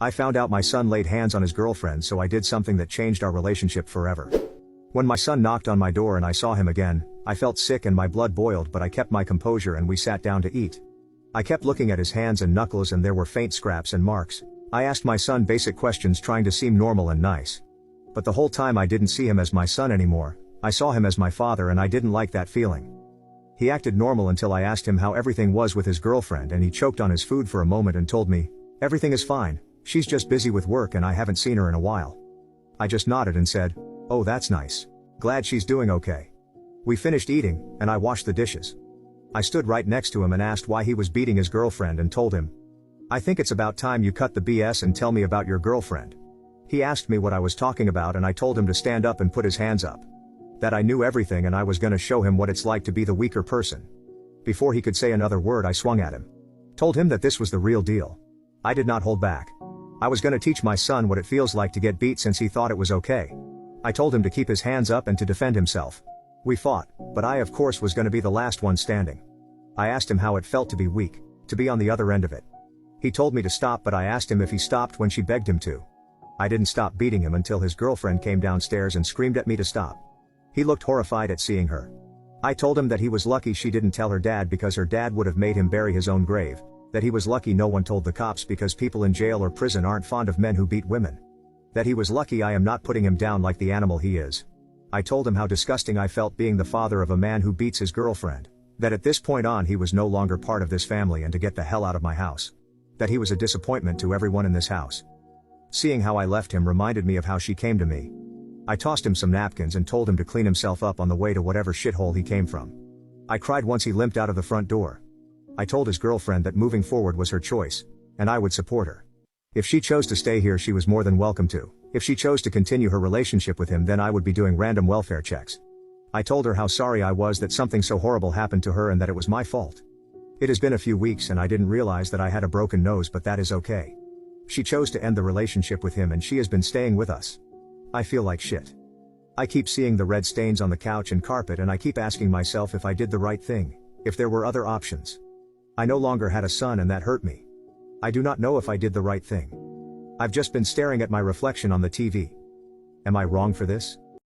I found out my son laid hands on his girlfriend, so I did something that changed our relationship forever. When my son knocked on my door and I saw him again, I felt sick and my blood boiled, but I kept my composure and we sat down to eat. I kept looking at his hands and knuckles and there were faint scraps and marks. I asked my son basic questions trying to seem normal and nice. But the whole time I didn't see him as my son anymore, I saw him as my father and I didn't like that feeling. He acted normal until I asked him how everything was with his girlfriend and he choked on his food for a moment and told me, "Everything is fine, she's just busy with work and I haven't seen her in a while." I just nodded and said, "Oh, that's nice. Glad she's doing okay." We finished eating, and I washed the dishes. I stood right next to him and asked why he was beating his girlfriend and told him, "I think it's about time you cut the BS and tell me about your girlfriend." He asked me what I was talking about and I told him to stand up and put his hands up. That I knew everything and I was gonna show him what it's like to be the weaker person. Before he could say another word I swung at him. Told him that this was the real deal. I did not hold back. I was gonna teach my son what it feels like to get beat since he thought it was okay. I told him to keep his hands up and to defend himself. We fought, but I of course was gonna be the last one standing. I asked him how it felt to be weak, to be on the other end of it. He told me to stop, but I asked him if he stopped when she begged him to. I didn't stop beating him until his girlfriend came downstairs and screamed at me to stop. He looked horrified at seeing her. I told him that he was lucky she didn't tell her dad because her dad would have made him bury his own grave, that he was lucky no one told the cops because people in jail or prison aren't fond of men who beat women. That he was lucky I am not putting him down like the animal he is. I told him how disgusting I felt being the father of a man who beats his girlfriend, that at this point on he was no longer part of this family and to get the hell out of my house. That he was a disappointment to everyone in this house. Seeing how I left him reminded me of how she came to me. I tossed him some napkins and told him to clean himself up on the way to whatever shithole he came from. I cried once he limped out of the front door. I told his girlfriend that moving forward was her choice, and I would support her. If she chose to stay here she was more than welcome to. If she chose to continue her relationship with him then I would be doing random welfare checks. I told her how sorry I was that something so horrible happened to her and that it was my fault. It has been a few weeks and I didn't realize that I had a broken nose, but that is okay. She chose to end the relationship with him and she has been staying with us. I feel like shit. I keep seeing the red stains on the couch and carpet and I keep asking myself if I did the right thing, if there were other options. I no longer had a son and that hurt me. I do not know if I did the right thing. I've just been staring at my reflection on the TV. Am I wrong for this?